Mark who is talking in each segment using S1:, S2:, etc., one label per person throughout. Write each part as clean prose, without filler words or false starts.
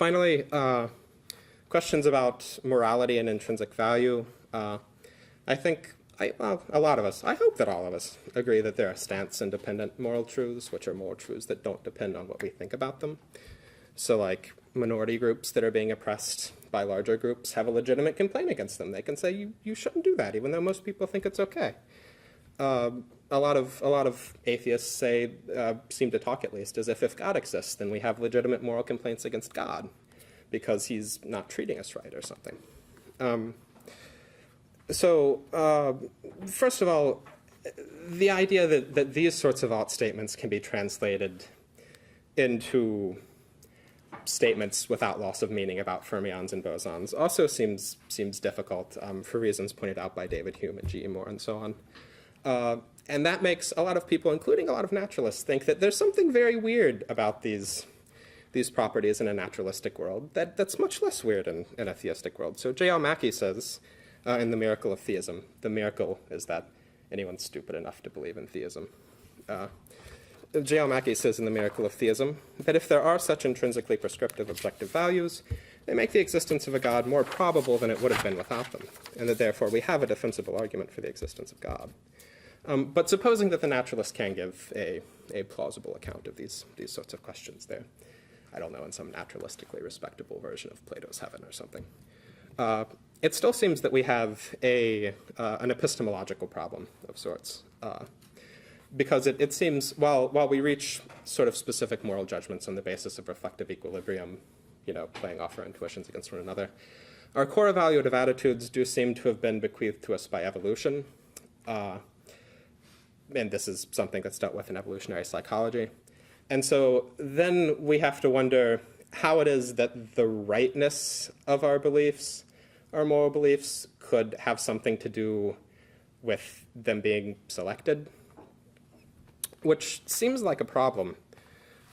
S1: finally, questions about morality and intrinsic value. I think well, a lot of us, I hope that all of us, agree that there are stance-independent moral truths, which are moral truths that don't depend on what we think about them. So like minority groups that are being oppressed by larger groups have a legitimate complaint against them. They can say, you shouldn't do that, even though most people think it's okay. A lot of atheists seem to talk at least as if God exists, then we have legitimate moral complaints against God because he's not treating us right or something. First of all, the idea that these sorts of alt statements can be translated into statements without loss of meaning about fermions and bosons also seems difficult for reasons pointed out by David Hume and G.E. Moore and so on. And that makes a lot of people, including a lot of naturalists, think that there's something very weird about these properties in a naturalistic world that's much less weird in a theistic world. So J.L. Mackie says in The Miracle of Theism, the miracle is that anyone's stupid enough to believe in theism. J.L. Mackie says in The Miracle of Theism that if there are such intrinsically prescriptive objective values, they make the existence of a God more probable than it would have been without them, and that therefore we have a defensible argument for the existence of God. But supposing that the naturalist can give a plausible account of these sorts of questions there, I don't know, in some naturalistically respectable version of Plato's heaven or something, it still seems that we have an epistemological problem of sorts. Because it seems, while we reach sort of specific moral judgments on the basis of reflective equilibrium, playing off our intuitions against one another, our core evaluative attitudes do seem to have been bequeathed to us by evolution. And this is something that's dealt with in evolutionary psychology. And so then we have to wonder how it is that the rightness of our beliefs, our moral beliefs, could have something to do with them being selected, which seems like a problem.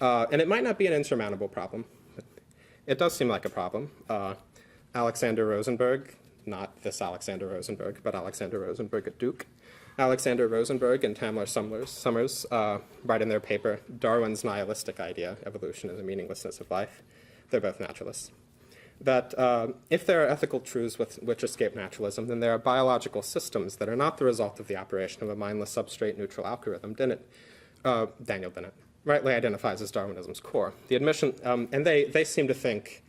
S1: And it might not be an insurmountable problem, but it does seem like a problem. Alexander Rosenberg, not this Alexander Rosenberg, but Alexander Rosenberg at Duke. Alexander Rosenberg and Tamler Summers write in their paper, Darwin's Nihilistic Idea, Evolution and the Meaninglessness of Life. They're both naturalists. That if there are ethical truths which escape naturalism, then there are biological systems that are not the result of the operation of a mindless substrate neutral algorithm. Daniel Dennett rightly identifies as Darwinism's core. The admission, and they seem to think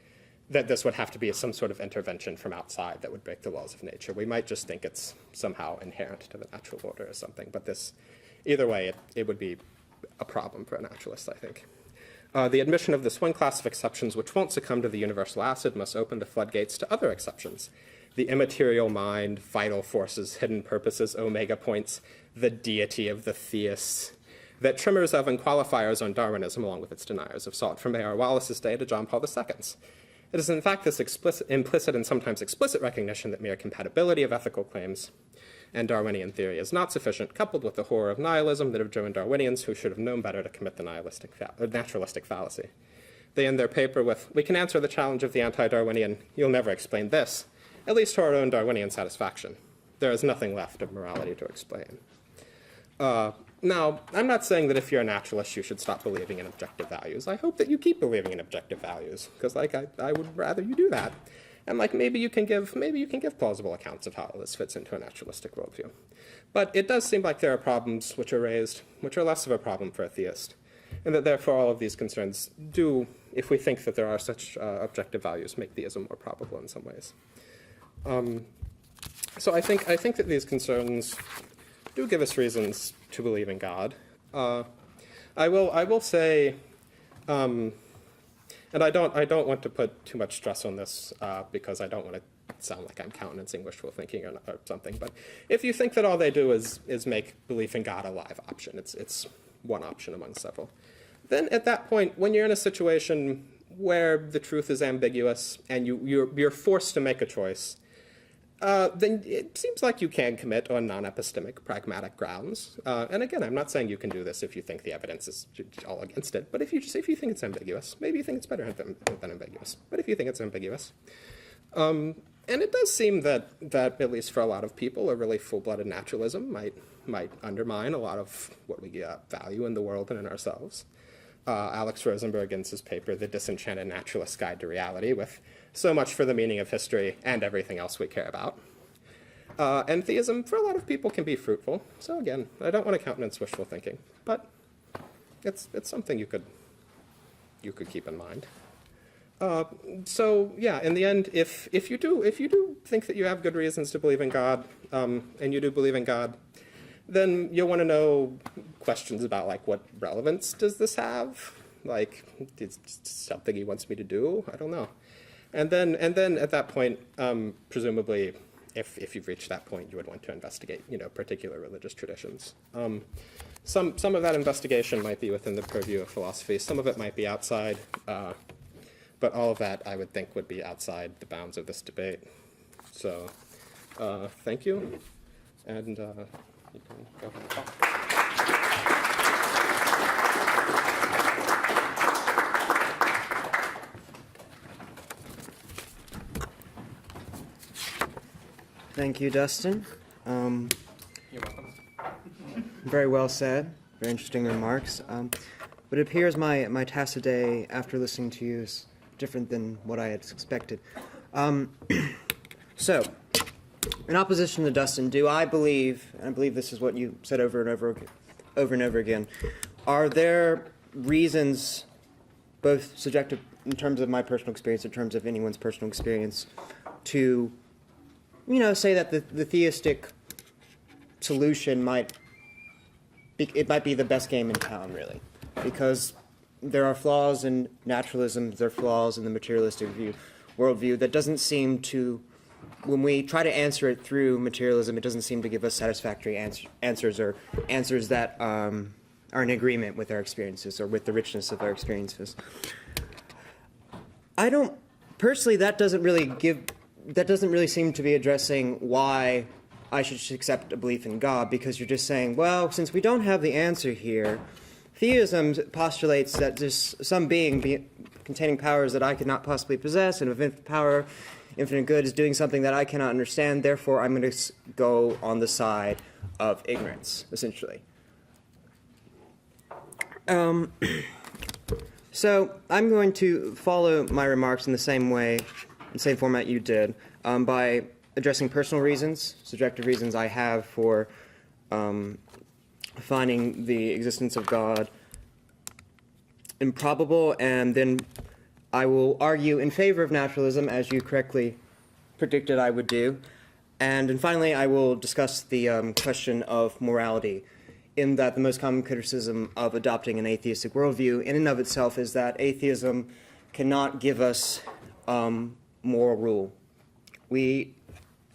S1: that this would have to be some sort of intervention from outside that would break the laws of nature. We might just think it's somehow inherent to the natural order or something, but either way, it would be a problem for a naturalist, I think. The admission of this one class of exceptions which won't succumb to the universal acid must open the floodgates to other exceptions. The immaterial mind, vital forces, hidden purposes, omega points, the deity of the theists, that trimmers of and qualifiers on Darwinism, along with its deniers, have sought from A.R. Wallace's day to John Paul II's. It is in fact this implicit and sometimes explicit recognition that mere compatibility of ethical claims and Darwinian theory is not sufficient, coupled with the horror of nihilism that have driven Darwinians who should have known better to commit the naturalistic fallacy. They end their paper with, "We can answer the challenge of the anti-Darwinian, you'll never explain this, at least to our own Darwinian satisfaction. There is nothing left of morality to explain." Now, I'm not saying that if you're a naturalist, you should stop believing in objective values. I hope that you keep believing in objective values, because I would rather you do that. And maybe you can give plausible accounts of how this fits into a naturalistic worldview. But it does seem like there are problems which are raised, which are less of a problem for a theist, and that therefore all of these concerns do, if we think that there are such objective values, make theism more probable in some ways. So I think that these concerns do give us reasons to believe in God. I will say, and I don't want to put too much stress on this because I don't want to sound like I'm countenancing wishful thinking or something. But if you think that all they do is make belief in God a live option, it's one option among several, then at that point, when you're in a situation where the truth is ambiguous and you're forced to make a choice, then it seems like you can commit on non-epistemic, pragmatic grounds. And again, I'm not saying you can do this if you think the evidence is all against it. But if you think it's ambiguous, maybe you think it's better than ambiguous. But if you think it's ambiguous, and it does seem that at least for a lot of people, a really full-blooded naturalism might undermine a lot of what we value in the world and in ourselves. Alex Rosenberg in his paper, The Disenchanted Naturalist's Guide to Reality, with so much for the meaning of history and everything else we care about. And theism, for a lot of people, can be fruitful. So again, I don't want to countenance wishful thinking, but it's something you could keep in mind. So yeah, in the end, if you do think that you have good reasons to believe in God, and you do believe in God, then you'll want to know questions about, like, what relevance does this have? Like, is it something he wants me to do? I don't know. And then at that point, presumably, if you've reached that point, you would want to investigate, particular religious traditions. Some of that investigation might be within the purview of philosophy. Some of it might be outside. But all of that, I would think, would be outside the bounds of this debate. So, thank you, and you can go for the talk.
S2: Thank you, Dustin.
S1: You're welcome.
S2: Very well said. Very interesting remarks. But it appears my task today, after listening to you, is different than what I had expected. So, in opposition to Dustin, do I believe, and I believe this is what you said over and over again, are there reasons, both subjective in terms of my personal experience, in terms of anyone's personal experience, to, say that the theistic solution might be the best game in town, really, because there are flaws in naturalism, there are flaws in the materialistic worldview that doesn't seem to, when we try to answer it through materialism, it doesn't seem to give us satisfactory answers or answers that are in agreement with our experiences or with the richness of our experiences. Personally, that doesn't really seem to be addressing why I should accept a belief in God, because you're just saying, well, since we don't have the answer here, theism postulates that there's some being containing powers that I could not possibly possess, and with infinite power, infinite good, is doing something that I cannot understand. Therefore, I'm going to go on the side of ignorance, essentially. So I'm going to follow my remarks in the same way, the same format you did, by addressing personal reasons, subjective reasons I have for finding the existence of God improbable, and then I will argue in favor of naturalism, as you correctly predicted I would do. And then finally, I will discuss the question of morality, in that the most common criticism of adopting an atheistic worldview in and of itself is that atheism cannot give us moral rule. We,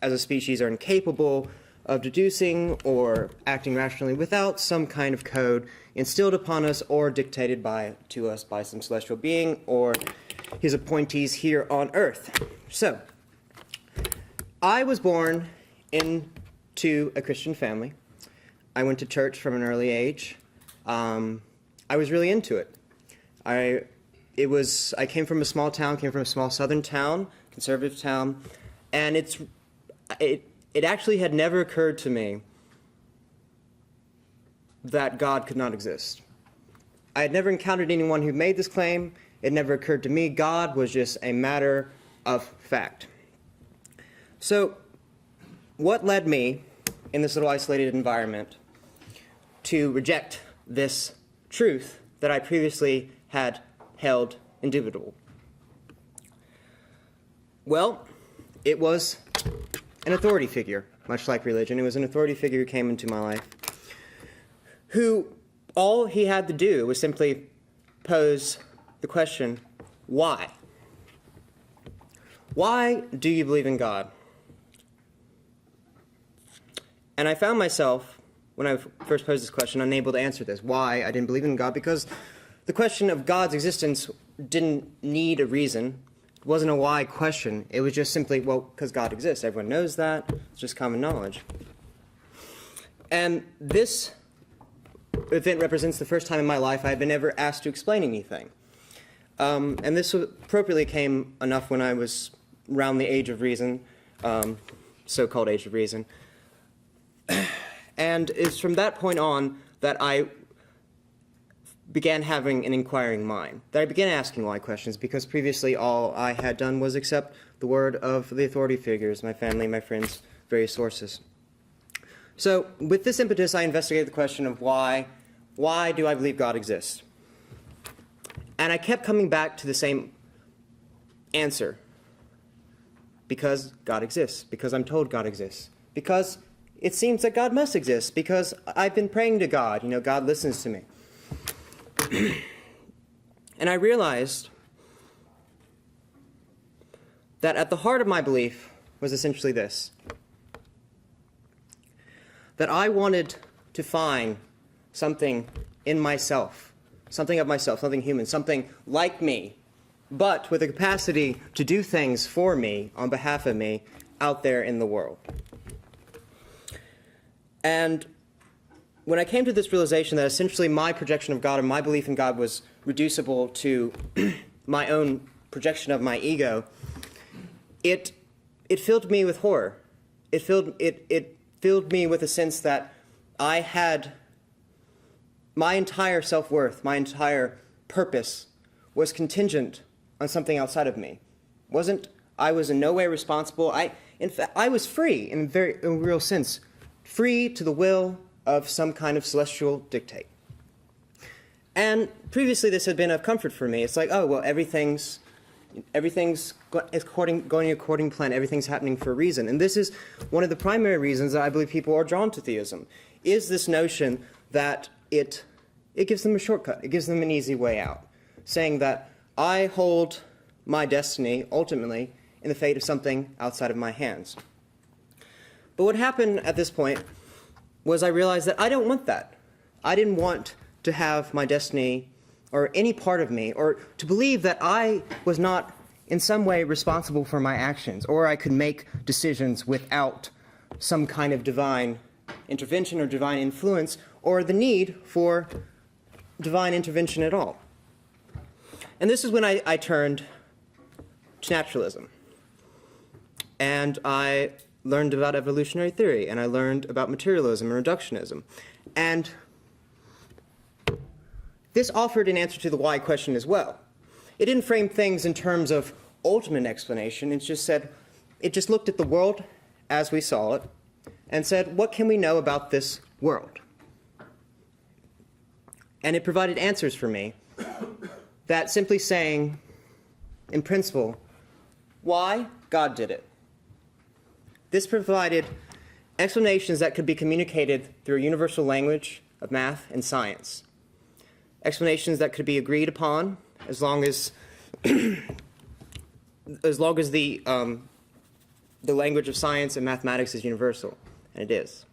S2: as a species, are incapable of deducing or acting rationally without some kind of code instilled upon us or dictated to us by some celestial being or his appointees here on earth. So, I was born into a Christian family. I went to church from an early age. I was really into it. I came from a small town, came from a small southern town, conservative town, and it actually had never occurred to me that God could not exist. I had never encountered anyone who made this claim. It never occurred to me. God was just a matter of fact. So, what led me, in this little isolated environment, to reject this truth that I previously had held indubitable? Well, it was an authority figure, much like religion. It was an authority figure who came into my life, who all he had to do was simply pose the question, why? Why do you believe in God? And I found myself, when I first posed this question, unable to answer this. Why I didn't believe in God? Because the question of God's existence didn't need a reason. It wasn't a why question. It was just simply, well, because God exists. Everyone knows that. It's just common knowledge. And this event represents the first time in my life I've been ever asked to explain anything. And this appropriately came enough when I was around the age of reason, so-called age of reason. And it's from that point on that I began having an inquiring mind, that I began asking why questions, because previously all I had done was accept the word of the authority figures, my family, my friends, various sources. So with this impetus, I investigated the question of why do I believe God exists? And I kept coming back to the same answer. Because God exists. Because I'm told God exists. Because it seems that God must exist. Because I've been praying to God. You know, God listens to me. And I realized that at the heart of my belief was essentially this. That I wanted to find something in myself, something of myself, something human, something like me, but with the capacity to do things for me, on behalf of me, out there in the world. And when I came to this realization that essentially my projection of God and my belief in God was reducible to my own projection of my ego, it filled me with horror. It filled me with a sense that I had my entire self-worth, my entire purpose was contingent on something outside of me. I was in no way responsible. In fact, I was free in a real sense, free to the will of some kind of celestial dictate. And previously this had been of comfort for me. It's like, oh, well, everything's going according to plan. Everything's happening for a reason. And this is one of the primary reasons that I believe people are drawn to theism, is this notion that it gives them a shortcut. It gives them an easy way out, saying that I hold my destiny, ultimately, in the fate of something outside of my hands. But what happened at this point was I realized that I don't want that. I didn't want to have my destiny or any part of me, or to believe that I was not in some way responsible for my actions, or I could make decisions without some kind of divine intervention or divine influence, or the need for divine intervention at all. And this is when I turned to naturalism. And I learned about evolutionary theory, and I learned about materialism and reductionism. And this offered an answer to the why question as well. It didn't frame things in terms of ultimate explanation. It just looked at the world as we saw it and said, what can we know about this world? And it provided answers for me that simply saying, in principle, why God did it. This provided explanations that could be communicated through a universal language of math and science. Explanations that could be agreed upon as long as the language of science and mathematics is universal, and it is.